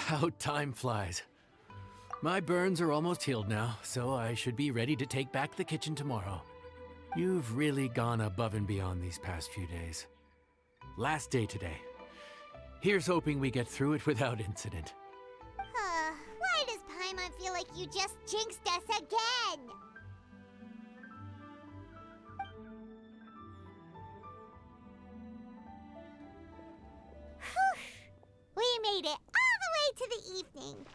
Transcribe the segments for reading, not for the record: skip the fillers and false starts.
How time flies. My burns are almost healed now, so I should be ready to take back the kitchen tomorrow. You've really gone above and beyond these past few days. Last day today. Here's hoping we get through it without incident. Why does Paimon feel like you just jinxed us again? Whew. We made it all the way to the evening.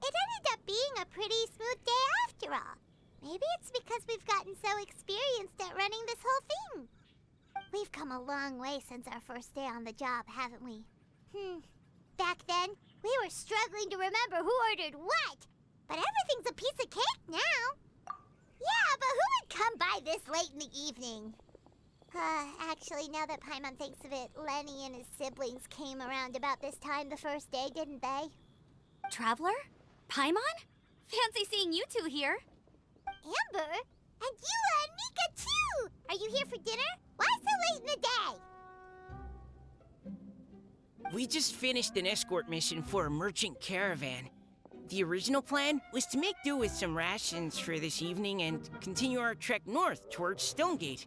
It ended up being a pretty smooth day after all. Maybe it's because we've gotten so experienced at running this whole thing. We've come a long way since our first day on the job, haven't we? Back then, we were struggling to remember who ordered what. But everything's a piece of cake now. Yeah, but who would come by this late in the evening? Actually, now that Paimon thinks of it, Lenny and his siblings came around about this time the first day, didn't they? Traveler? Paimon? Fancy seeing you two here. Amber? And Eula and Mika, too! Are you here for dinner? Why so late in the day? We just finished an escort mission for a merchant caravan. The original plan was to make do with some rations for this evening and continue our trek north towards Stonegate.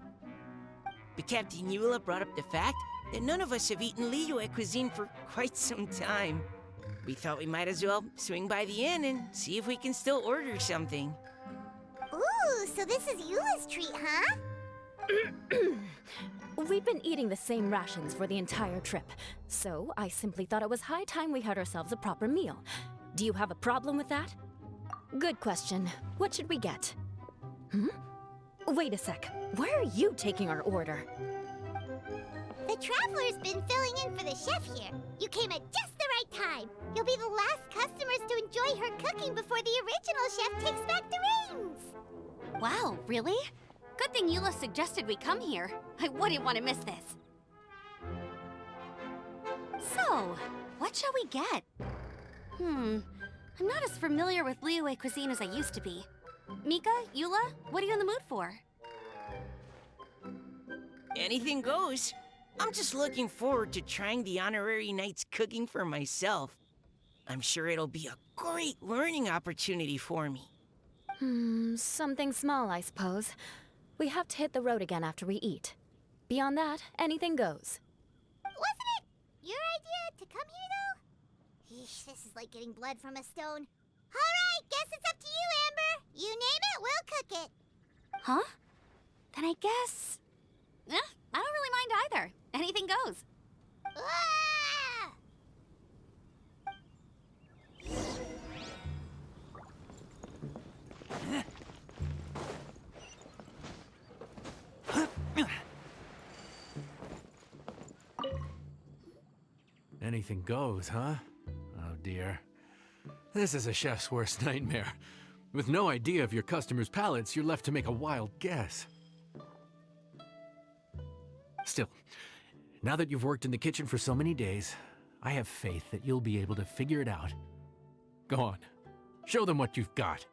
But Captain Eula brought up the fact that none of us have eaten Liyue cuisine for quite some time. We thought we might as well swing by the inn and see if we can still order something. Ooh, so this is Eula's treat, huh? We've been eating the same rations for the entire trip, so I simply thought it was high time we had ourselves a proper meal. Do you have a problem with that? Good question. What should we get? Wait a sec. Why are you taking our order? The Traveler's been filling in for the chef here. You came at just the right time. You'll be the last customers to enjoy her cooking before the original chef takes back the reins. Wow, really? Good thing Eula suggested we come here. I wouldn't want to miss this. So, what shall we get? I'm not as familiar with Liyue cuisine as I used to be. Mika, Eula, what are you in the mood for? Anything goes. I'm just looking forward to trying the honorary knight's cooking for myself. I'm sure it'll be a great learning opportunity for me. Something small, I suppose. We have to hit the road again after we eat. Beyond that, anything goes. Wasn't it your idea to come here, though? Eesh, this is like getting blood from a stone. All right, guess it's up to you, Amber. You name it, we'll cook it. Huh? Then I guess... I don't really mind either. Anything goes. Ah! Anything goes, huh? Oh dear. This is a chef's worst nightmare. With no idea of your customers' palates, you're left to make a wild guess. Still, now that you've worked in the kitchen for so many days, I have faith that you'll be able to figure it out. Go on, show them what you've got.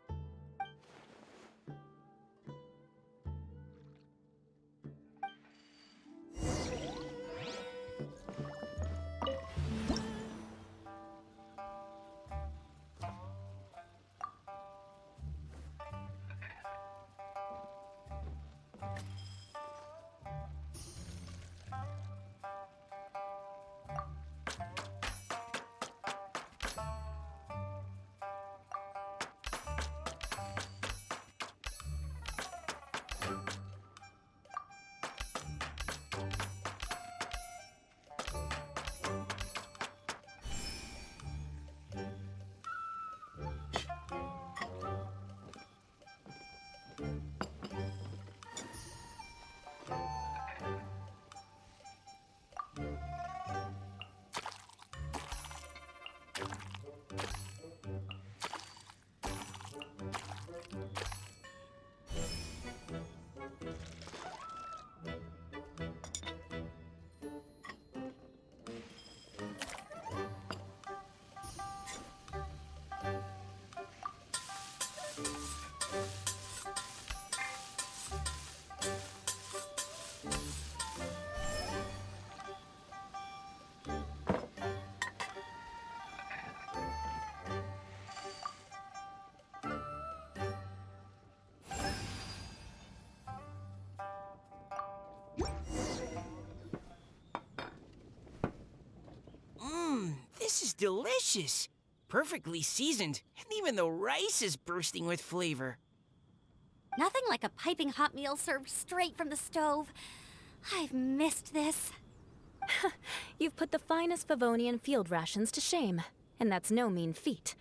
This is delicious. Perfectly seasoned, and even the rice is bursting with flavor. Nothing like a piping hot meal served straight from the stove. I've missed this. You've put the finest Favonian field rations to shame, and that's no mean feat.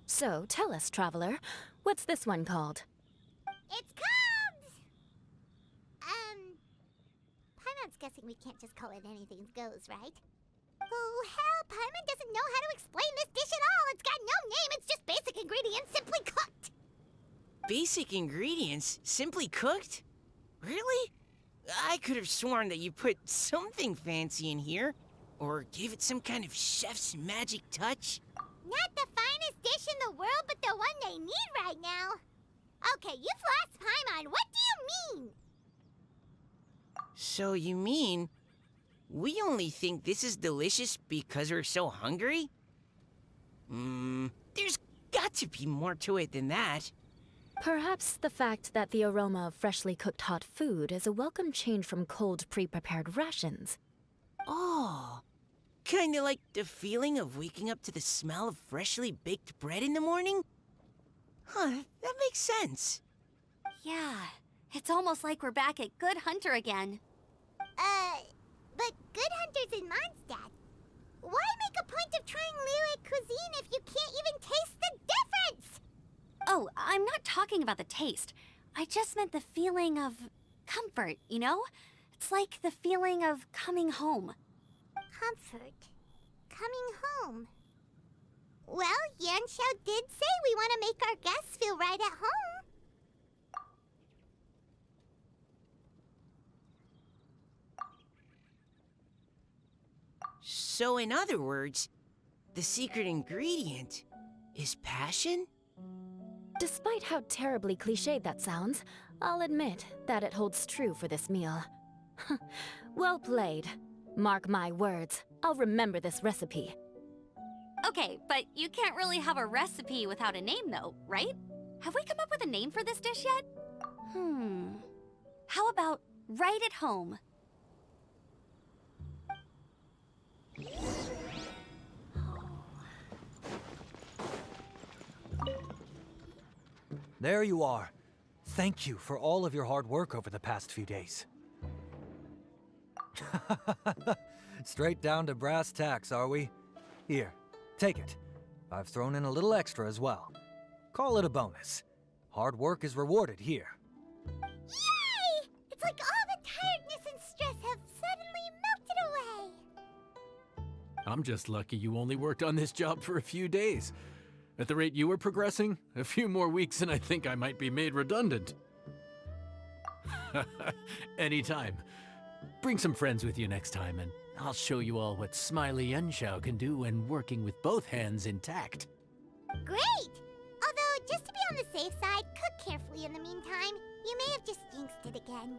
So, tell us, traveler, what's this one called? It's cubs! Paimon's guessing we can't just call it anything goes, right? Oh, hell, Paimon doesn't know how to explain this dish at all. It's got no name, it's just basic ingredients simply cooked. Basic ingredients, simply cooked? Really? I could have sworn that you put something fancy in here, or gave it some kind of chef's magic touch. Not the finest dish in the world, but the one they need right now. Okay, you've lost Paimon. What do you mean? So you mean we only think this is delicious because we're so hungry? There's got to be more to it than that. Perhaps the fact that the aroma of freshly cooked hot food is a welcome change from cold, pre-prepared rations. Oh, kinda like the feeling of waking up to the smell of freshly baked bread in the morning? Huh, that makes sense. Yeah, it's almost like we're back at Good Hunter again. But Good Hunter's in Mondstadt. Why make a point of trying Liyue cuisine if you can't even taste the difference? Oh, I'm not talking about the taste. I just meant the feeling of comfort, you know? It's like the feeling of coming home. Comfort. Coming home. Well, Yanxiao did say we want to make our guests feel right at home. So in other words, the secret ingredient is passion? Despite how terribly cliched that sounds, I'll admit that it holds true for this meal. Well played. Mark my words, I'll remember this recipe. Okay, but you can't really have a recipe without a name though, right? Have we come up with a name for this dish yet? How about Right at Home? There you are. Thank you for all of your hard work over the past few days. Straight down to brass tacks, are we? Here, take it. I've thrown in a little extra as well. Call it a bonus. Hard work is rewarded here. Yay! It's like all the tiredness and stress have suddenly melted away. I'm just lucky you only worked on this job for a few days. At the rate you were progressing, a few more weeks and I think I might be made redundant. Anytime. Bring some friends with you next time and I'll show you all what Smiley Yanxiao can do when working with both hands intact. Great! Although, just to be on the safe side, cook carefully in the meantime. You may have just jinxed it again.